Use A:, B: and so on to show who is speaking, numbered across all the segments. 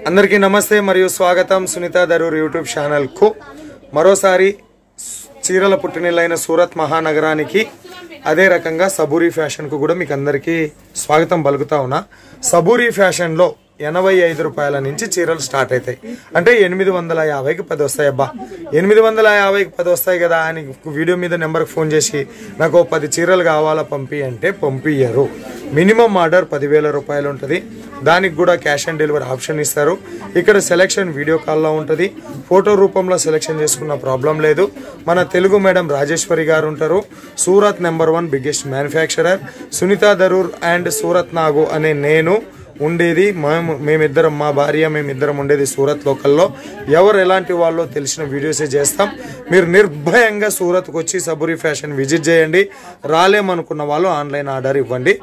A: అందరికీ నమస్తే మరియు స్వాగతం సునీత దరూర్ యూట్యూబ్ ఛానల్ కు మరోసారి చీరల పుట్టినిల్లైన సూరత్ మహానగరానికి అదే రకంగా సబూరి ఫ్యాషన్ కు కూడా మీకు అందరికీ స్వాగతం పలుకుతా ఉన్నా. సబూరి ఫ్యాషన్ లో 85 రూపాయల నుంచి చీరలు స్టార్ట్ అవుతాయి. అంటే 850కి 10 వస్తాయి. అబ్బా 850కి 10 వస్తాయి కదా అని వీడియో మీద నెంబర్కి ఫోన్ చేసి నాకు 10 చీరలు కావాలా పంపి అంటే పంపియ్యరు. మినిమం ఆర్డర్ 10,000 రూపాయలు ఉంటుంది. దానికి కూడా క్యాష్ ఆన్ డెలివరీ ఆప్షన్ ఇస్తారు. ఇక్కడ సెలెక్షన్ వీడియో కాల్లో ఉంటుంది. ఫోటో రూపంలో సెలెక్షన్ చేసుకున్న ప్రాబ్లం లేదు. మన తెలుగు మేడం రాజేశ్వరి గారు ఉంటారు. Surat #1 biggest manufacturer Sunita Darur and Surat Nagu అనే నేను ఉండేది మేమిద్దరం, మా భార్య మేమిద్దరం ఉండేది సూరత్ లోకల్లో. ఎవరు ఎలాంటి వాళ్ళో తెలిసిన వీడియోసే చేస్తాం. మీరు నిర్భయంగా సూరత్కి వచ్చి సబూరి ఫ్యాషన్ విజిట్ చేయండి. రాలేమనుకున్న వాళ్ళు ఆన్లైన్ ఆర్డర్ ఇవ్వండి.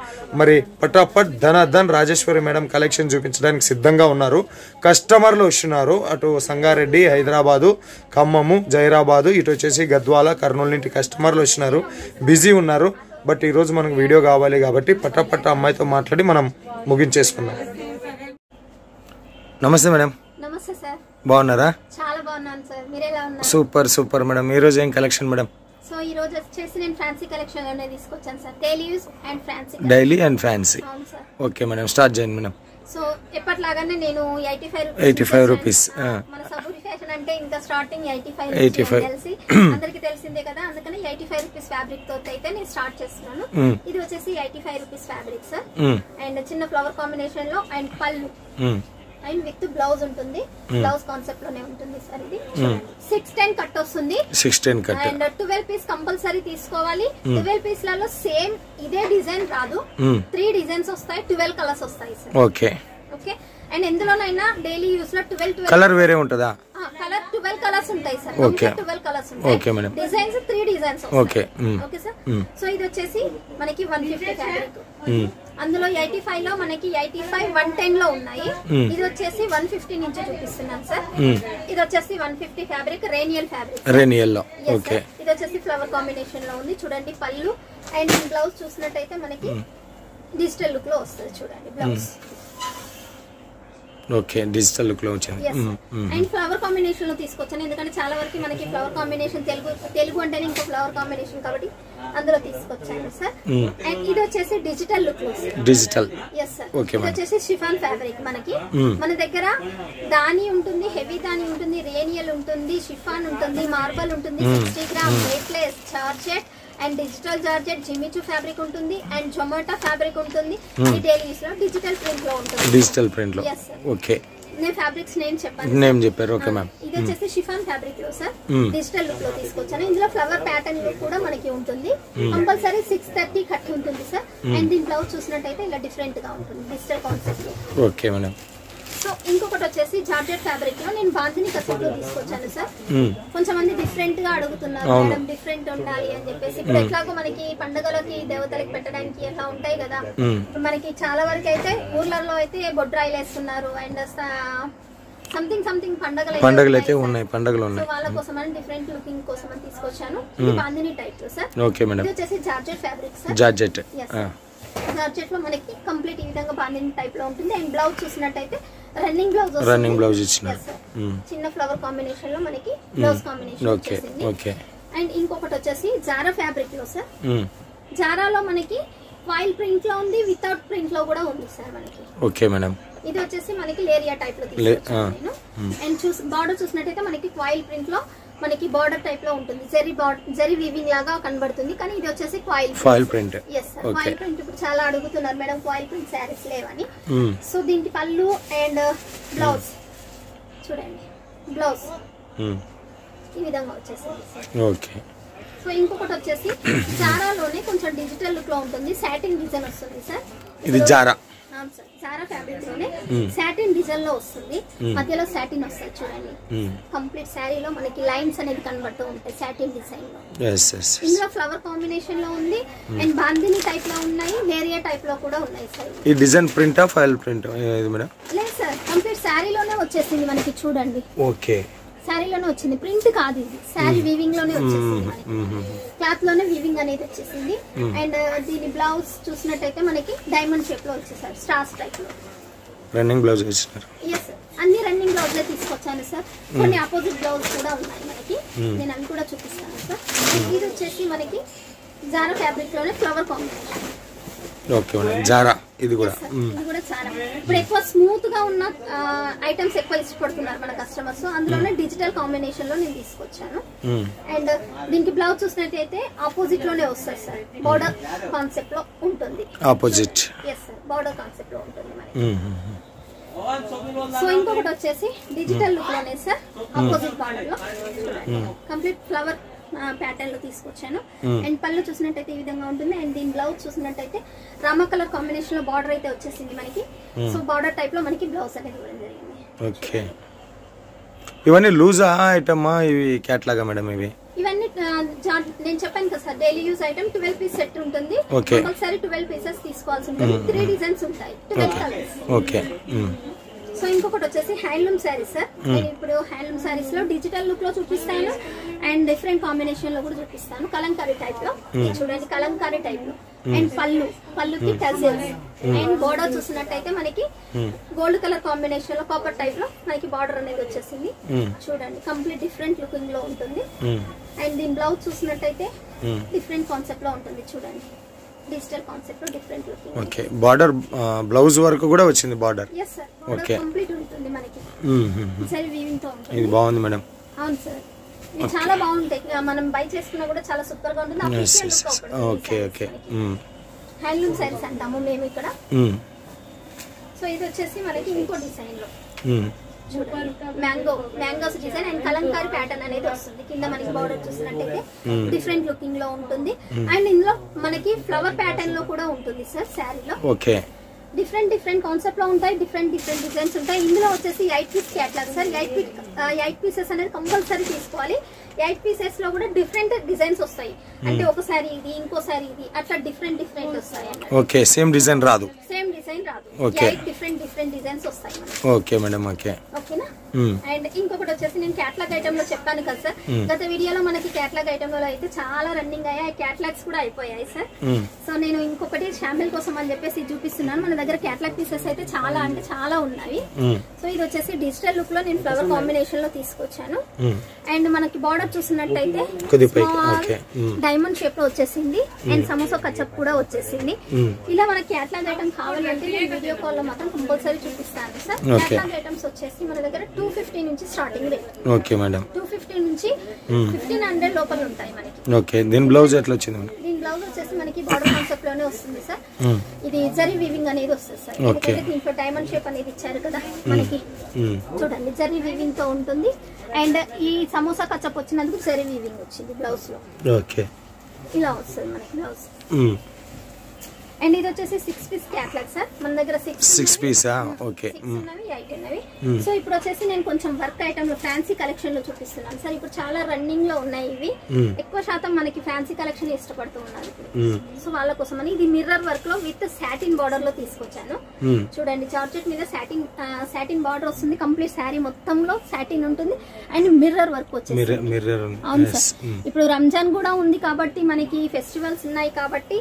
A: మరి పటాపట్ ధన్ రాజేశ్వరి మేడం కలెక్షన్ చూపించడానికి సిద్ధంగా ఉన్నారు. కస్టమర్లు వస్తున్నారు. అటు సంగారెడ్డి, హైదరాబాదు, ఖమ్మము, జైరాబాదు, ఇటు వచ్చేసి గద్వాల, కర్నూలు నుండి కస్టమర్లు వస్తున్నారు. బిజీ ఉన్నారు. బట్ ఈరోజు మనకు వీడియో కావాలి కాబట్టి పట్ట అమ్మాయితో మాట్లాడి మనం ముగించేసుకున్నాం. నమస్తే మేడం.
B: నమస్తే సార్.
A: బాగున్నారా?
B: చాలా బాగున్నాను సార్. మీరు ఎలా ఉన్నారు?
A: Super madam. ఈ రోజు ఏం కలెక్షన్ మేడం?
B: సో ఈ రోజు వచ్చేసి నేను ఫ్యాన్సీ కలెక్షన్ అనేది తీసుకొచ్చాను sir. Daily use and fancy.
A: Daily and fancy.
B: అవును సార్.
A: ఓకే మేడం, స్టార్ట్ చేయండి మేడం.
B: సో ఎప్పటిలాగానే నేను
A: 85 రూపీస్.
B: మన సబూరి ఫ్యాషన్ అంటే ఇంకా స్టార్టింగ్ 85 తెలిసి అందరికి తెలిసిందే కదా. అందుకని 85 రూపీస్ ఫ్యాబ్రిక్ తో అయితే నేను స్టార్ట్ చేస్తున్నాను. ఇది వచ్చేసి 85 రూపీస్ ఫ్యాబ్రిక్ సార్. అండ్ చిన్న ఫ్లవర్ కాంబినేషన్ లో అండ్ పళ్ళు అండ్ విత్ బ్లౌజ్ ఉంటుంది. బ్లౌజ్ కాన్సెప్ట్ లోనే ఉంటుంది సార్. ఇది 610 కట్ వస్తుంది. 610 కట్ అండ్ 12 పీస్ కంపల్సరీ తీసుకోవాలి. 12 పీస్ లలో సేమ్ ఇదే డిజైన్ రాదు. 3 డిజైన్స్ వస్తాయి, 12 కలర్స్ వస్తాయి సార్.
A: Okay
B: okay. అండ్ ఎందులోనైనా డైలీ యూస్ లో 12
A: కలర్ వేరే ఉంటదా?
B: కలర్ 12 కలర్స్ ఉంటాయి సార్.
A: ఓకే.
B: 12 కలర్స్ ఉంటాయి.
A: Okay madam.
B: Designs 3 designs.
A: Okay.
B: Okay sir. So ఇది వచ్చేసి మనకి 150 ఫ్యాబ్రిక్. అందులో 85 లో మనకి 85, 110 లో ఉన్నాయి. ఇది వచ్చేసి 150 నుంచి చూపిస్తున్నాను సార్. ఇది వచ్చేసి 150 ఫ్యాబ్రిక్, రేనియల్ ఫ్యాబ్రిక్.
A: రేనియల్ లో. ఓకే.
B: ఇది వచ్చేసి ఫ్లవర్ కాంబినేషన్ లో ఉంది. చూడండి పళ్ళు అండ్ బ్లౌజ్ చూసినట్టయితే మనకి డిజిటల్ లుక్ లో వస్తుంది. చూడండి బ్లౌజ్.
A: ఓకే, డిజిటల్ లుక్ లో వచ్చింది.
B: అండ్ ఫ్లవర్ కాంబినేషన్ లో తీసుకొచ్చాను. ఎందుకంటే చాలా వరకు మనకి ఫ్లవర్ కాంబినేషన్ తెలుగు అంటేనే ఇంకో ఫ్లవర్ కాంబినేషన్ కాబట్టి అందులో తీసుకొచ్చాను సార్. అండ్ ఇది వచ్చేసి డిజిటల్ లుక్ లో
A: డిజిటల్.
B: yes sir. ఇది వచ్చేసి షిఫాన్ ఫ్యాబ్రిక్. మనకి మన దగ్గర దాని ఉంటుంది, హెవీ దాని ఉంటుంది, రేనియల్ ఉంటుంది, షిఫాన్ ఉంటుంది, మార్బల్ ఉంటుంది, 60 gram weightless georgette and digital georgette, Jimmy Choo fabric ఉంటుంది అండ్ జొమాటో ఫ్యాబ్రిక్ ఉంటుంది. ఇది డైలీ యూస్ లో డిజిటల్ ప్రింట్ లో ఉంటుంది.
A: డిజిటల్ ప్రింట్ లో. ఓకే.
B: నేను ఫ్యాబ్రిక్స్ చెప్పాను.
A: నేమ్ చెప్పారు. Okay ma'am.
B: ఇది వచ్చేసి షిఫాన్ ఫ్యాబ్రిక్ లో సార్. డిజిటల్ లుక్ లో తీసుకొచ్చాను. ఇందులో ఫ్లవర్ ప్యాటర్న్ లుక్ కూడా మనకి ఉంటుంది. కంపల్సరీ 630 కట్ ఉంటుంది సార్. అండ్ దీని బ్లౌజ్ చూసినట్టయితే ఇలా డిఫరెంట్ గా ఉంటుంది డిజిటల్ కాన్సెప్ట్ లో.
A: Okay madam.
B: సో ఇంకొకటి వచ్చేసి జార్జెట్ ఫ్యాబ్రిక్ లో నేను బాందిని కసెట్ లో తీసుకొచ్చాను సార్. కొంచెం మంది డిఫరెంట్ గా అడుగుతున్నారు, మేడం డిఫరెంట్ ఉండాలి అని చెప్పేసి. ఇప్పుడు ఎట్లాగో మనకి పండుగలకి దేవతలకి పెట్టడానికి ఎలా ఉంటాయి కదా. మనకి చాలా వరకు అయితే ఊర్లలో అయితే బొడ్రాయిలు వేస్తున్నారు అండ్ సంథింగ్ పండుగలు అయితే ఉన్నాయి. పండుగలు ఉన్నాయి. వాళ్ళ కోసం అని డిఫరెంట్ లుకింగ్ కోసం అని తీసుకొచ్చాను. ఇది బాందిని టైప్ లో సార్.
A: Okay madam.
B: ఇది వచ్చేసి georgette fabric sir.
A: Georgette.
B: Georgette లో మనకి కంప్లీట్ ఈ విధంగా బాందిని టైప్ లో ఉంటుంది. అండ్ బ్లౌజ్ చూసినట్టయితే రన్నింగ్ బ్లౌజ్ ఇచ్చినారు. చిన్న ఫ్లవర్ కాంబినేషన్ లో మనకి బ్లౌజ్ కాంబినేషన్ వచ్చేసింది. ఓకే. అండ్ ఇంకొకటి వచ్చేసి జారా ఫ్యాబ్రిక్ లో సార్. జారాలో మనకి ఫాయిల్ ప్రింట్ లో ఉంది, వితౌట్ ప్రింట్ లో కూడా ఉంది సార్ మనకి. Okay madam. ఇది వచ్చేసి మనకి లేరియా టైప్ లో తీసుకొచ్చాను నేను. అండ్ బార్డర్ చూసినట్టయితే మనకి ఫాయిల్ ప్రింట్ లో మనకి బార్డర్ టైప్ లో ఉంటుంది. జరీ వీవింగ్ లాగా కనబడుతుంది. కానీ ఇది వచ్చేసి foil print. yes sir. Foil print ఇప్పుడు చాలా అడుగుతున్నారు మేడం ఫాయిల్ ప్రింట్ సారీస్ లేవని. సో దీనికి పళ్ళు అండ్ బ్లౌజ్ చూడండి. బ్లౌజ్ ఈ విధంగా వచ్చేసింది. ఓకే. సో ఇంకొకటి వచ్చేసి జారాలోనే కొంచెం డిజిటల్ లుక్ లో ఉంటుంది. సాటిన్ డిజైన్ వస్తుంది సార్. ఇది జారా. జారా ఫ్యాబ్రిక్ లోనే సాటిన్ డిజైన్ లో వస్తుంది. మధ్యలో సాటిన్ వస్తుంది చూడండి. కంప్లీట్ శారీలో మనకి లైన్స్ అనేది కనబడుతూ ఉంటాయి సాటిన్ డిజైన్ లో. ఇందులో ఫ్లవర్ కాంబినేషన్ లో ఉంది అండ్ బాందిని టైప్ లో ఉన్నాయి, లేరియా టైప్ లో కూడా ఉన్నాయి సార్.
A: ఈ design print foil print madam?
B: లేదు సార్, కంప్లీట్ శారీలోనే వచ్చేసింది మనకి చూడండి. ఓకే. శారీలోనే వచ్చింది, ప్రింట్ కాదు ఇది. శారీ వీవింగ్ లోనే వచ్చేసింది, క్లాత్ లోనే వీవింగ్ అనేది వచ్చేసింది. అండ్ దీని బ్లౌజ్ చూసినట్టయితే మనకి డైమండ్ షేప్ లో వచ్చేసారు, స్టార్స్ టైప్ లో.
A: రన్నింగ్ బ్లౌజ్ ఇచ్చినారు.
B: yes అన్ని రన్నింగ్ బ్లౌజ్ తీసుకొచ్చాను సార్. కొన్ని ఆపోజిట్ బ్లౌజ్ కూడా ఉన్నాయి మనకి, నేను అవి కూడా చూపిస్తాను సార్. ఇది వచ్చేసి మనకి జారా ఫ్యాబ్రిక్ లోనే flower combination.
A: Okay madam, Zara ఇది కూడా
B: చాలా ఇప్పుడు ఎక్కువ స్మూత్ గా ఉన్న ఐటమ్స్ ఎక్కువ ఇష్టపడుతున్నారు మన కస్టమర్స్, అందులోనే డిజిటల్ కాంబినేషన్ లో నేను తీసుకొచ్చాను. అండ్ దీనికి బ్లౌజ్ చూసినట్టయితే ఆపోజిట్ లోనే వస్తుంది సార్, బోర్డర్ కాన్సెప్ట్ లో ఉంటుంది.
A: Opposite
B: S sir, border concept లో ఉంటుంది మనకి. సో ఇంకొకటి వచ్చేసి డిజిటల్ లుక్ లోనే సార్, ఆపోజిట్ బార్డర్ లో కంప్లీట్ ఫ్లవర్ ప్యాటర్న్ లో తీసుకొచ్చాను. అండ్ పళ్ళు చూసినట్టయితే ఈ విధంగా ఉంటుంది. అండ్ దీని బ్లౌజ్ చూసినట్టయితే రామా కలర్ కాంబినేషన్ లో బార్డర్ అయితే వచ్చేసింది మనకి. సో బార్డర్ టైప్ లో మనకి బ్లౌజ్ అనేది ఇవ్వడం జరిగింది.
A: ఓకే, ఇవన్నీ లూజా ఐటమా, ఇవి క్యాట్లాగా మేడం?
B: ఇవన్నీ నేను చెప్పాను కదా sir, daily use item 12 piece set ఉంటుంది. కంపల్సరీ 12 పీసెస్ తీసుకోవాల్సి ఉంటుంది. 3 డిజైన్స్ ఉంటాయి, 12 కలర్స్.
A: ఓకే.
B: సో ఇంకొకటి వచ్చేసి హ్యాండ్లూమ్ శారీస్ సార్. నేను ఇప్పుడు హ్యాండ్లూమ్ శారీస్ లో డిజిటల్ లుక్ లో చూపిస్తాను అండ్ డిఫరెంట్ కాంబినేషన్ లో కూడా చూపిస్తాను. కలంకారీ టైప్ లో చూడండి, కలంకారీ టైప్ లో. అండ్ పళ్ళుకి టజిల్స్ అండ్ బోర్డర్ చూసినట్టయితే మనకి గోల్డ్ కలర్ కాంబినేషన్ లో కాపర్ టైప్ లో మనకి బార్డర్ అనేది వచ్చేసింది. చూడండి, కంప్లీట్ డిఫరెంట్ లుకింగ్ లో ఉంటుంది. అండ్ దీని బ్లౌజ్ చూసినట్టయితే డిఫరెంట్ కాన్సెప్ట్ లో ఉంటుంది. చూడండి, డిజిటల్ కాన్సెప్ట్ లో different looking.
A: Okay, border blouse వరకు కూడా వచ్చింది border.
B: yes sir, border complete ఉంటుంది మనకి. సరి వీవింగ్ తో ఉంటుంది.
A: ఇది బాగుంది మేడం.
B: అవును సార్, ఇది చాలా బాగుంటాయి. మనం బై చేసుకున్నా కూడా చాలా సూపర్ గా ఉంటుంది.
A: ఓకే ఓకే,
B: హ్యాండ్లూమ్ సారీస్ అంటాము మేము ఇక్కడ. సో ఇది వచ్చేసి మనకి ఇంకో డిజైన్ లో mangoes design and Kalamkari pattern అనేది వస్తుంది. కింద మనకి బార్డర్ చూసినట్టయితే డిఫరెంట్ లుకింగ్ లో ఉంటుంది. అండ్ ఇందులో మనకి ఫ్లవర్ ప్యాటర్న్ లో కూడా ఉంటుంది సార్ శారీలో.
A: ఓకే,
B: డిఫరెంట్ కాన్సెప్ట్ లో ఉంటాయి, డిఫరెంట్ డిజైన్స్ ఉంటాయి. ఇందులో వచ్చేసి 8 పీస్ క్యాట్లాగ్ సార్. 8 పీసెస్ అనేది కంపల్సరీ తీసుకోవాలి. 8 పీసెస్ లో కూడా డిఫరెంట్ డిజైన్స్ వస్తాయి. అంటే ఒకసారి ఇది, ఇంకోసారి ఇది, అట్లా డిఫరెంట్ వస్తాయి.
A: ఓకే, సేమ్ డిజైన్ రాదు.
B: సేమ్ డిజైన్ రాదు.
A: ఓకే,
B: డిఫరెంట్ డిజైన్స్ వస్తాయి.
A: Okay madam, okay.
B: ఓకేనా. అండ్ ఇంకొకటి వచ్చేసి నేను క్యాట్లాగ్ ఐటమ్ లో చెప్పాను కదా సార్, గత వీడియోలో మనకి క్యాట్లాగ్ ఐటమ్ లో అయితే చాలా రన్నింగ్ అయ్యాయి, క్యాట్లాగ్స్ కూడా అయిపోయాయి సార్. సో నేను ఇంకొకటి శాంపిల్ కోసం అని చెప్పేసి చూపిస్తున్నాను. మన దగ్గర క్యాట్లాగ్ పీసెస్ అయితే చాలా అంటే చాలా ఉన్నాయి. సో ఇది వచ్చేసి డిజిటల్ లుక్ లో నేను ఫ్లవర్ కాంబినేషన్ లో తీసుకొచ్చాను. అండ్ మనకి బార్డర్ చూసినట్టయితే డైమండ్ షేప్ లో వచ్చేసింది. అండ్ సమోసా కచప్ కూడా వచ్చేసింది. ఇలా మనకి క్యాట్లాగ్ ఐటమ్ కావాలంటే నేను వీడియో కాల్ లో మాత్రం కంపల్సరీ చూపిస్తాను సార్. క్యాట్లాగ్ ఐటమ్స్ వచ్చేసి మన దగ్గర 250 నుంచి స్టార్టింగ్ రేట్.
A: ఓకే మేడం,
B: 250 నుంచి 1500 లోపల ఉంటాయి మనకి.
A: ఓకే, దీని బ్లౌజ్ ఎట్లా వచ్చింది మేడం?
B: దీని బ్లౌజ్ వచ్చేసి మనకి బార్డర్ కాన్సెప్ట్ లోనే వస్తుంది సార్. ఇది జరీ వీవింగ్ అనేది వస్తుంది సార్. ఎందుకంటే దీంట్లో డైమండ్ షేప్ అనేది ఇచ్చారు కదా మనకి. చూడండి, జరీ వీవింగ్ తో ఉంటుంది. అండ్ ఈ సమోసా కచప్ వచ్చినందుకు జరీ వీవింగ్ వచ్చింది బ్లౌజ్ లో.
A: ఓకే,
B: ఇలా వస్తుంది మనకి బ్లౌజ్. అండ్ ఇది వచ్చేసి 6 పీస్ క్యాట్లాగ్ సార్. మన దగ్గర 6 పీస్.
A: ఓకే,
B: 8 ఉన్నవి. సో ఇప్పుడు వచ్చేసి నేను కొంచెం వర్క్ ఐటమ్ లో ఫ్యాన్సీ కలెక్షన్ లో చూపిస్తున్నాను సార్. ఇప్పుడు చాలా రన్నింగ్ లో ఉన్నాయి ఇవి. ఎక్కువ శాతం మనకి ఫ్యాన్సీ కలెక్షన్ ఇష్టపడుతూ ఉన్నారు ఇప్పుడు. సో వాళ్ళ కోసం అని ఇది మిర్రర్ వర్క్ లో విత్ సాటిన్ బార్డర్ లో తీసుకొచ్చాను. చూడండి, జార్జెట్ మీద సాటిన్ బార్డర్ వస్తుంది. కంప్లీట్ శారీ మొత్తంలో సాటిన్ ఉంటుంది. అండ్ మిర్రర్ వర్క్ వచ్చేసి. అవును సార్, ఇప్పుడు రంజాన్ కూడా ఉంది కాబట్టి మనకి ఫెస్టివల్స్ ఉన్నాయి కాబట్టి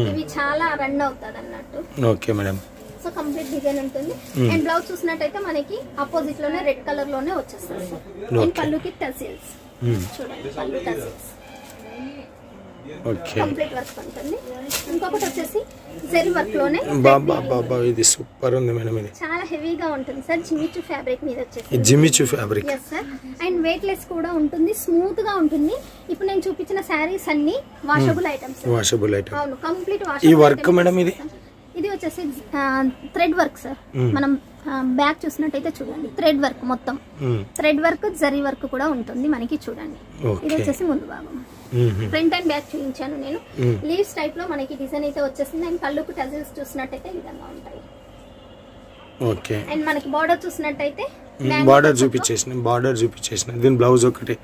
B: ఇవి చాలా రన్ అవుతుంది అన్నట్టు.
A: Okay madam.
B: So complete design ఉంటుంది. అండ్ బ్లౌజ్ చూసినట్టయితే మనకి ఆపోజిట్ లోనే రెడ్ కలర్ లోనే వచ్చేస్తుంది సార్. అండ్ పళ్ళుకి టజిల్స్. చూడండి, పళ్ళు టజిల్స్ కంప్లీట్ వర్క్ ఉంటుంది. ఇంకొకటి వచ్చేసి జరీ వర్క్ లోనే
A: ఇది సూపర్ ఉంది మేడం. ఇది
B: చాలా హెవీగా ఉంటుంది సార్. జిమిచు ఫ్యాబ్రిక్ మీద వచ్చేసి.
A: Jimmy Choo fabric.
B: yes sir. And weight less కూడా ఉంటుంది, స్మూత్ గా ఉంటుంది. ఇప్పుడు నేను చూపించిన శారీస్ అన్ని వాషబుల్ ఐటమ్స్.
A: Washable item.
B: అవును, కంప్లీట్ వాషబుల్.
A: ఈ వర్క్ మేడం
B: ఇది వచ్చేసి థ్రెడ్ వర్క్ సార్. మనం బ్యాక్ చూసినట్టయితే చూడండి, థ్రెడ్ వర్క్ మొత్తం. థ్రెడ్ వర్క్, జరీ వర్క్ కూడా ఉంటుంది మనకి. చూడండి, ఇది వచ్చేసి ముందు భాగం. ఫ్రంట్ అండ్ బ్యాక్ చూపించాను నేను. లీవ్స్ టైప్ లో మనకి డిజైన్ అయితే వచ్చేసింది. అండ్ కళ్ళుకు టజిల్స్ చూసినట్టయితే ఈ విధంగా ఉంటాయి.
A: ఓకే,
B: అండ్ మనకి బార్డర్ చూసినట్టయితే
A: బార్డర్ చూపించేసిన దీని బ్లౌజ్ ఒకటి.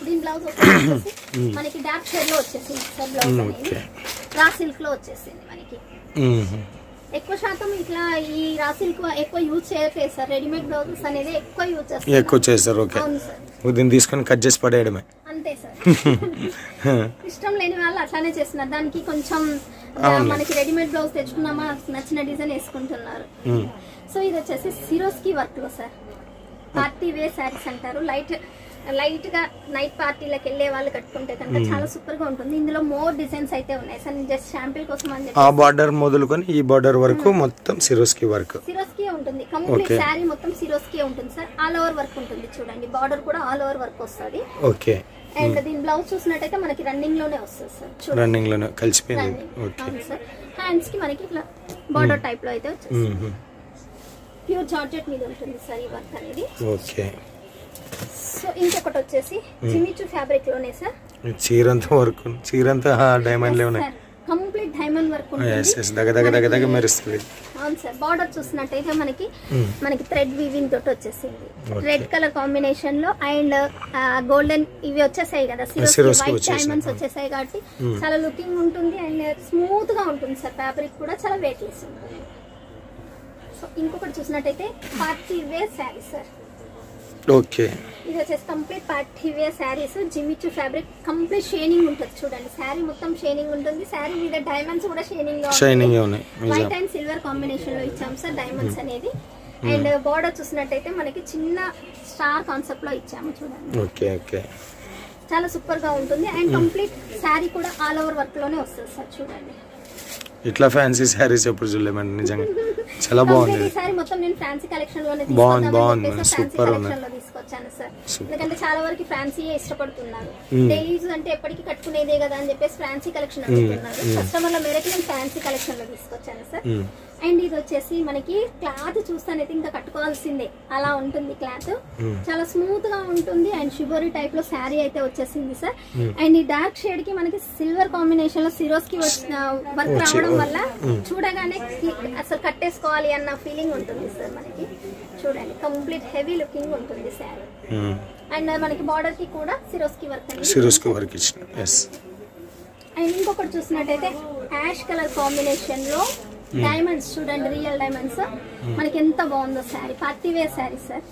B: దీని బ్లౌజ్ వచ్చేసి మనకి డార్క్ షేడ్ లో వచ్చేసింది సార్. బ్లౌజ్ అనేది రా సిల్క్ లో వచ్చేసింది మనకి. ఎక్కువ శాతం ఇట్లా ఈ రా సిల్క్ ఎక్కువ యూజ్ చేయట్లేదు సార్. రెడీమేడ్ బ్లౌజెస్ అనేది ఎక్కువ చేస్తారు.
A: ఓకే, దీన్ని తీసుకొని కట్ చేసి పడేయడమే
B: అంతే సార్. ఇష్టం లేని వాళ్ళు అట్లానే చేస్తున్నారు. దానికి కొంచెం మనకి రెడీమేడ్ బ్లౌజ్ తెచ్చుకున్నామా, నచ్చిన డిజైన్ వేసుకుంటున్నారు. సో ఇది వచ్చేసి సిరోస్కి వర్క్ లో సార్. పార్టీ వేర్ శారీస్ అంటారు. లైట్ గా నైట్ పార్టీలకు వెళ్ళే వాళ్ళు కట్టుకుంటే కనుక చాలా సూపర్ గా ఉంటుంది. ఇందులో మోర్ డిజైన్స్ అయితే ఉన్నాయి సార్. నేను జస్ట్ శాంపిల్ కోసం అని చెప్పి
A: ఆ బార్డర్ మొదలుకొని ఈ బార్డర్ వరకు మొత్తం సిరోస్కి వర్క్.
B: సిరోస్కి ఉంటుంది. కంప్లీట్ శారీ మొత్తం సిరోస్కి ఉంటుంది సార్. ఆల్ ఓవర్ వర్క్ ఉంటుంది చూడండి. బార్డర్ కూడా ఆల్ ఓవర్ వర్క్ వస్తుంది.
A: ఓకే.
B: అండ్ దీని బ్లౌజ్ చూసినట్టయితే మనకి రన్నింగ్ లోనే వస్తుంది సార్.
A: రన్నింగ్ లోనే కలిసిపోయింది. Okay
B: sir. హ్యాండ్స్ కి మనకి ఇట్లా బార్డర్ టైప్ లో అయితే వచ్చేస్తుంది. ప్యూర్ జార్జెట్ మీద ఉంటుంది సార్ ఈ వర్క్ అనేది.
A: ఓకే.
B: సో ఇంకొకటి వచ్చేసి జిమిచూ ఫ్యాబ్రిక్ లోనే సార్.
A: చీరంతా వర్క్, చీరంతా డైమండ్ లే ఉన్నాయి.
B: కంప్లీట్ డైమండ్ వర్క్ ఉంటుంది.
A: దగ్గర మెరుస్తుంది.
B: అవును సార్. బార్డర్ చూసినట్టయితే మనకి థ్రెడ్ వీవింగ్ తోటి వచ్చేసింది. రెడ్ కలర్ కాంబినేషన్ లో అండ్ గోల్డెన్ ఇవి వచ్చేసాయి కదా, వైట్ డైమండ్స్ వచ్చేసాయి కాబట్టి చాలా లుకింగ్ ఉంటుంది అండ్ స్మూత్ గా ఉంటుంది సార్. ఫ్యాబ్రిక్ కూడా చాలా వెయిట్ లెస్ ఉంటుంది. సో ఇంకొకటి చూసినట్టయితే party wear sari sir.
A: Okay.
B: ఇది వచ్చేసి complete party wear saris. Jimmy Choo fabric complete shining ఉంటుంది చూడండి. శారీ మొత్తం షైనింగ్ ఉంటుంది. శారీ మీద డైమండ్స్ కూడా షైనింగ్ ఉన్నాయి. వైట్ అండ్ సిల్వర్ కాంబినేషన్ లో ఇచ్చాం సార్ డైమండ్స్ అనేది. అండ్ బార్డర్ చూసినట్టయితే మనకి చిన్న స్టార్ కాన్సెప్ట్ లో ఇచ్చాము చూడండి.
A: ఓకే. ఓకే.
B: చాలా సూపర్ గా ఉంటుంది. అండ్ కంప్లీట్ శారీ కూడా ఆల్ ఓవర్ వర్క్ లోనే వస్తుంది సార్ చూడండి.
A: ఇట్లా ఫ్యాన్సీ శారీస్ ఎప్పుడు చూడలేమండి నిజంగా. చాలా బాగుంది.
B: ఈసారి మొత్తం నేను ఫ్యాన్సీ కలెక్షన్ లోనే
A: బాగుంది. సూపర్ ఉంది.
B: తీసుకొచ్చాను సార్. ఎందుకంటే చాలా వరకు ఫ్యాన్సీ ఇష్టపడుతున్నారు. డైలీ యూజ్ అంటే ఎప్పటికీ కట్టుకునేదే కదా అని చెప్పేసి ఫ్యాన్సీ కలెక్షన్ అడుగుతున్నారు. కస్టమర్ల మేరకు నేను ఫ్యాన్సీ కలెక్షన్ లో తీసుకొచ్చాను సార్. అండ్ ఇది వచ్చేసి మనకి క్లాత్ చూస్తానైతే ఇంకా కట్టుకోవాల్సిందే అలా ఉంటుంది. క్లాత్ చాలా స్మూత్ గా ఉంటుంది అండ్ షిబోరి టైప్ లో శారీ అయితే వచ్చేసింది సార్. అండ్ ఈ డార్క్ షేడ్ కి మనకి సిల్వర్ కాంబినేషన్ లో సిరోస్ కి వర్క్ రావడం వల్ల చూడగానే అసలు కట్టేసుకోవాలి అన్న ఫీలింగ్ ఉంటుంది సార్. మనకి చూడండి కంప్లీట్ హెవీ లుకింగ్ ఉంటుంది శారీ. అండ్ మనకి బార్డర్ కి కూడా సిరోస్ కి వర్క్
A: ఇచ్చిన.
B: అండ్ ఇంకొకటి చూసినట్టయితే యాష్ కలర్ కాంబినేషన్ లో డైమండ్స్ చూడండి. రియల్ డైమండ్స్ మనకి ఎంత బాగుందో sari. Party wear sari sir.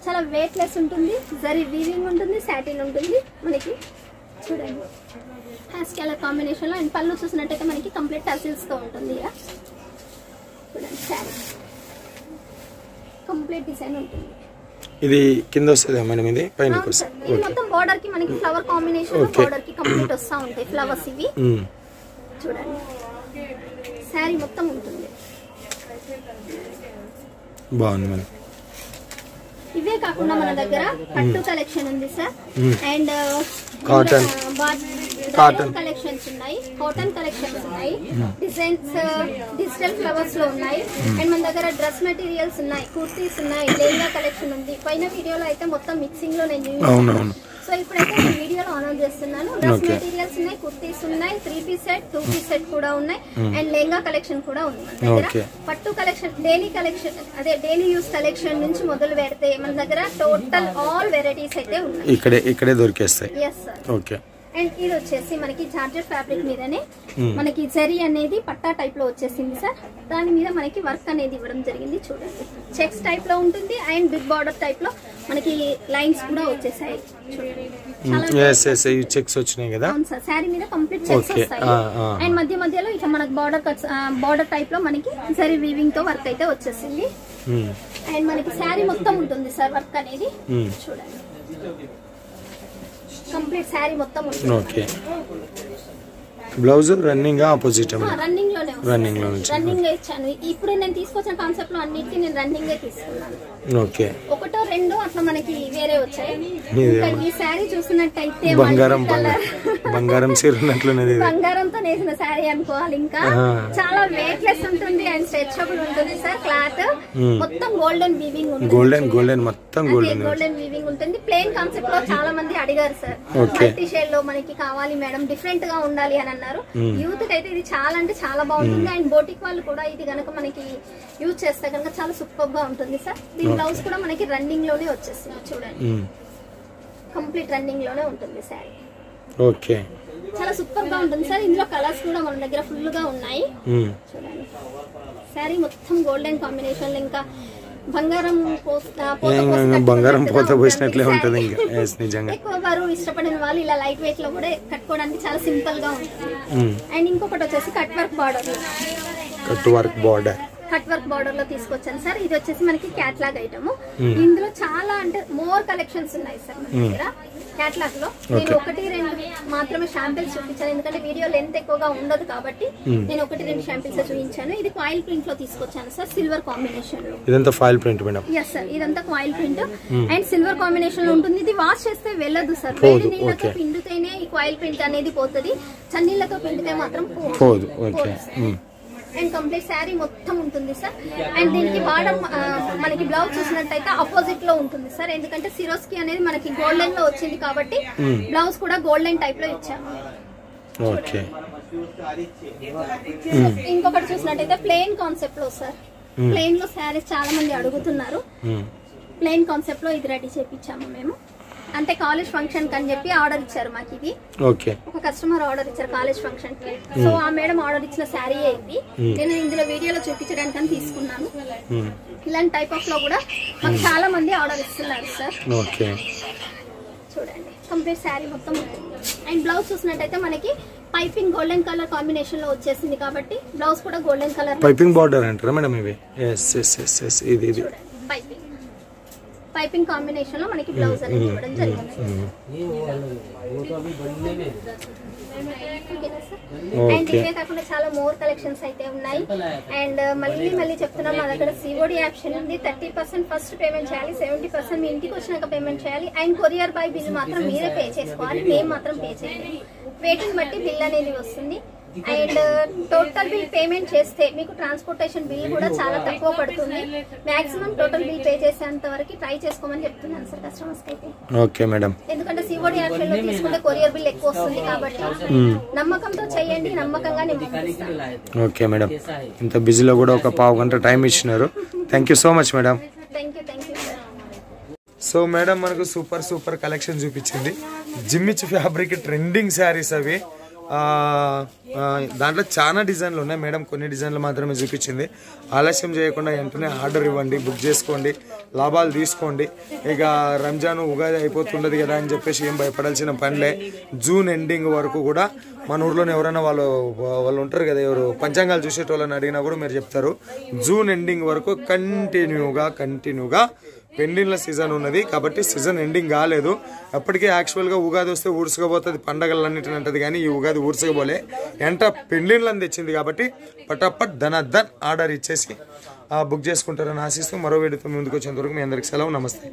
B: చాలా వెయిట్ లెస్ ఉంటుంది. జరీ వీవింగ్ ఉంటుంది. సాటిన్ ఉంటుంది మనకి చూడండి. యాష్ కలర్ కాంబినేషన్ లో. అండ్ పళ్ళు చూసినట్టయితే మనకి కంప్లీట్ టసిల్స్ తో ఉంటుంది. చూడండి శారీ కంప్లీట్ డిజైన్ ఉంటుంది.
A: ఇది కింద వస్తుంది మనం, ఇది పైన
B: ఇది మొత్తం బార్డర్ కి మనకి ఫ్లవర్ కాంబినేషన్ బార్డర్ కి కంప్లీట్ వస్తా ఉంటాయి ఫ్లవర్స్ ఇవి చూడండి. శారీ మొత్తం ఉంటుంది.
A: బాగుంది మేడం.
B: ఇవే కాకుండా మన దగ్గర పట్టు కలెక్షన్ ఉంది సార్. అండ్ కాటన్ కలెక్షన్స్ ఉన్నాయి. కాటన్ కలెక్షన్స్ ఉన్నాయి. డిజైన్స్ డిజిటల్ ఫ్లవర్స్ లో ఉన్నాయి. అండ్ మన దగ్గర డ్రెస్ మెటీరియల్స్ ఉన్నాయి. కుర్తీస్ ఉన్నాయి. లెహంగా కలెక్షన్ ఉంది. పైన వీడియోలో అయితే మొత్తం మిక్సింగ్ లో నేను సో ఇప్పుడైతే నేను వీడియోలో అనౌన్స్ చేస్తున్నాను. డ్రెస్ మెటీరియల్స్ ఉన్నాయి. కుర్తీస్ ఉన్నాయి. 3 పీస్ సెట్ 2 పీస్ సెట్ కూడా ఉన్నాయి. అండ్ లెహంగా కలెక్షన్ కూడా ఉంది మన దగ్గర. పట్టు కలెక్షన్ డైలీ కలెక్షన్ అదే డైలీ యూస్ కలెక్షన్ నుంచి మొదలు పెడితే మన దగ్గర టోటల్ ఆల్ వెరైటీస్ అయితే ఉన్నాయి.
A: ఇక్కడే దొరికేస్తాయి.
B: yes sir. ఓకే. అండ్ ఇది వచ్చేసి మనకి జార్జెట్ ఫ్యాబ్రిక్ మీదనే మనకి జరీ అనేది పట్టా టైప్ లో వచ్చేసింది సార్. దాని మీద మనకి వర్క్ అనేది ఇవ్వడం జరిగింది చూడండి. చెక్స్ టైప్ లో ఉంటుంది అండ్ బిగ్ బార్డర్ టైప్ లో మనకి లైన్స్ కూడా వచ్చేసాయి చూడండి.
A: చెక్స్ వచ్చినాయి కదా.
B: అవును సార్. శారీ మీద కంప్లీట్ చెక్స్ వస్తాయి. అండ్ మధ్య మధ్యలో ఇట్లా మనకి బార్డర్ టైప్ లో మనకి జరీ వీవింగ్ తో వర్క్ అయితే వచ్చేసింది. అండ్ మనకి శారీ మొత్తం ఉంటుంది సార్ వర్క్ అనేది చూడండి. కంప్లీట్ శారీ మొత్తం ఉంటుంది.
A: Okay. Blouse running opposite
B: running లోనే ఇచ్చాను. ఇప్పుడు నేను తీసుకొచ్చిన కాన్సెప్ట్ లో అన్నిటికీ నేను రన్నింగ్ తీసుకున్నాను.
A: ఓకే.
B: ఒకటో రెండో అట్లా మనకి వేరే వచ్చాయి. ఈ శారీ చూసినట్టయితే
A: బంగారం చీరన్నట్లున్నది.
B: బంగారంతో నేసిన శారీ అనుకోవాలి. ఇంకా చాలా వెయిట్ లెస్ ఉంటుంది అండ్ స్ట్రెచబుల్ ఉంటుంది సార్. క్లాత్ మొత్తం గోల్డెన్ వీవింగ్ ఉంటుంది. గోల్డెన్ వీవింగ్ ఉంటుంది. ప్లెయిన్ కాన్సెప్ట్ లో చాలా మంది అడిగారు సార్. మల్టీ షేడ్ లో మనకి కావాలి మేడం, డిఫరెంట్ గా ఉండాలి అని అన్నారు. యూత్ కి అయితే ఇది చాలా అంటే చాలా బాగుంటుంది. అండ్ బోటిక్ వాళ్ళు కూడా ఇది కనుక మనకి యూజ్ చేస్తే కనుక చాలా సూపర్ గా ఉంటుంది సార్. దీని బ్లౌజ్ కూడా మనకి రన్నింగ్ లోనే వచ్చేస్తుంది చూడండి. కంప్లీట్ రన్నింగ్ లోనే ఉంటుంది శారీ.
A: ఓకే.
B: చాలా సూపర్ గా ఉంటుంది సార్. ఇందులో కలర్స్ కూడా మన దగ్గర ఫుల్ గా ఉన్నాయి చూడండి. శారీ మొత్తం గోల్డెన్ కాంబినేషన్. ఇంకా బంగారం
A: పోత పోసినట్లే ఉంటుంది. నిజంగా
B: ఎక్కువ బరువు ఇష్టపడిన వాళ్ళు ఇలా లైట్ వెయిట్ లో కూడా కట్టుకోవడానికి చాలా సింపుల్ గా ఉంటుంది. అండ్ ఇంకొకటి వచ్చేసి cut work border cut work border లో తీసుకొచ్చాను సార్. ఇది వచ్చేసి మనకి క్యాట్లాగ్ ఐటమ్. ఇందులో చాలా అంటే మోర్ కలెక్షన్స్ ఉన్నాయి సార్ మన దగ్గర క్యాట్లాగ్ లో. నేను 1-2 మాత్రమే శాంపిల్స్ చూపించాను, ఎందుకంటే వీడియో లెంత్ ఎక్కువగా ఉండదు కాబట్టి నేను 1-2 శాంపిల్స్ చూపించాను. ఇది కాయిల్ ప్రింట్ లో తీసుకొచ్చాను సార్, సిల్వర్ కాంబినేషన్ లో.
A: ఇదంతా foil print madam?
B: yes sir, ఇదంతా coil print and silver combination లో ఉంటుంది. ఇది వాష్ చేస్తే వెళ్ళదు సార్, వేడి నీళ్ళతో పిండితేనే ఈ కాయిల్ ప్రింట్ అనేది పోతుంది, చన్నీళ్ళతో పిండితే మాత్రం పోదు. అండ్ కంప్లీట్ శారీ మొత్తం ఉంటుంది సార్. అండ్ దీనికి బార్డర్ మనకి బ్లౌజ్ చూసినట్టయితే అపోజిట్ లో ఉంటుంది సార్, ఎందుకంటే సిరోస్కి అనేది మనకి గోల్డెన్ లో వచ్చింది కాబట్టి బ్లౌజ్ కూడా గోల్డెన్ టైప్ లో ఇచ్చాము. ఇంకొకటి చూసినట్టయితే ప్లెయిన్ కాన్సెప్ట్ లో సార్, ప్లెయిన్ లో శారీస్ చాలా మంది అడుగుతున్నారు. ప్లెయిన్ కాన్సెప్ట్ లో ఇది రెడీ చేపించాము మేము. అంటే కాలేజ్ ఫంక్షన్ అని చెప్పి ఆర్డర్ ఇచ్చారు మాకు. ఇది ఒక కస్టమర్ ఆర్డర్ ఇచ్చారు కాలేజ్ ఫంక్షన్ కి. సో ఆ మేడం ఆర్డర్ ఇచ్చిన శారీ ఇది నేను ఇందులో వీడియోలో చూపించడానికి అని తీసుకున్నాను. ఇలాంటి టైప్ ఆఫ్ లో కూడా మాకు చాలా మంది ఆర్డర్ ఇస్తున్నారు సార్. చూడండి కంప్లీట్ శారీ మొత్తం. అండ్ బ్లౌజ్ చూసినట్టయితే మనకి పైపింగ్ గోల్డెన్ కలర్ కాంబినేషన్ లో వచ్చేసింది కాబట్టి బ్లౌజ్ కూడా గోల్డెన్ కలర్
A: పైపింగ్ బార్డర్ అంటారా మేడం ఇవి?
B: పైపింగ్ కాంబినేషన్ లో మనకి బ్లౌజ్ అనేది ఇవ్వడం జరిగింది. అండ్ ఇవే కాకుండా చాలా మోర్ కలెక్షన్స్ అయితే ఉన్నాయి. అండ్ మళ్ళీ చెప్తున్నాం, మా దగ్గర సిఓడి ఆప్షన్ ఉంది. 30% ఫస్ట్ పేమెంట్ చేయాలి, 70% మీ ఇంటికి వచ్చినాక పేమెంట్ చేయాలి. అండ్ కొరియర్ బై బిల్ మాత్రం మీరే పే చేసుకోవాలి, మేము మాత్రం పే చేయాలి. వెయిటింగ్ బట్టి బిల్ అనేది వస్తుంది. అండ్ టోటల్ బిల్ పేమెంట్ చేస్తే మీకు ట్రాన్స్పోర్టేషన్ బిల్ కూడా చాలా తక్కువ పడుతుంది. మాక్సిమం టోటల్ బిల్ పే చేసేంత వరకు ట్రై చేసుకోమని చెప్తున్నాను సార్ కస్టమర్స్ కి అయితే.
A: Okay madam.
B: ఎందుకంటే సిఓడి ఆప్షన్ లో తీసుకుంటే కొరియర్ బిల్ ఎక్కువ వస్తుంది కాబట్టి నమ్మకంతో చేయండి, నమ్మకంగా నేను పంపిస్తాను.
A: ఓకే మేడం, ఇంత బిజీలో కూడా ఒక పావు గంట టైం ఇచ్చినారు. Thank you so much madam.
B: Thank you sir.
A: So madam మనకు సూపర్ కలెక్షన్ చూపించింది. జిమ్మిచ్ ఫ్యాబ్రిక్ ట్రెండింగ్ శారీస్ అవి. దాంట్లో చాలా డిజైన్లు ఉన్నాయి మేడం, కొన్ని డిజైన్లు మాత్రమే చూపించింది. ఆలస్యం చేయకుండా వెంటనే ఆర్డర్ ఇవ్వండి, బుక్ చేసుకోండి, లాభాలు తీసుకోండి. ఇక రంజాన్ ఉగాది అయిపోతుండదు కదా అని చెప్పేసి ఏం భయపడాల్సిన పనిలే. జూన్ ఎండింగ్ వరకు కూడా మన ఊర్లోనే ఎవరైనా వాళ్ళు ఉంటారు కదా, ఎవరు పంచాంగాలు చూసేటోళ్ళని అడిగినా కూడా మీరు చెప్తారు. జూన్ ఎండింగ్ వరకు కంటిన్యూగా పెండింగ్ల సీజన్ ఉన్నది కాబట్టి సీజన్ ఎండింగ్ కాలేదు. అప్పటికే యాక్చువల్గా ఉగాది వస్తే ఊడ్చుకోబోతుంది, పండగలన్నిటిని అంటది, కానీ ఈ ఉగాది ఊడ్చుకోబోలే, ఎంట పెండింగ్లను తెచ్చింది కాబట్టి పటాపట్ ధన్ ఆర్డర్ ఇచ్చేసి బుక్ చేసుకుంటారని ఆశిస్తూ మరో వీడియోతో ముందుకు వచ్చేంత వరకు మీ అందరికి సెలవు. నమస్తే.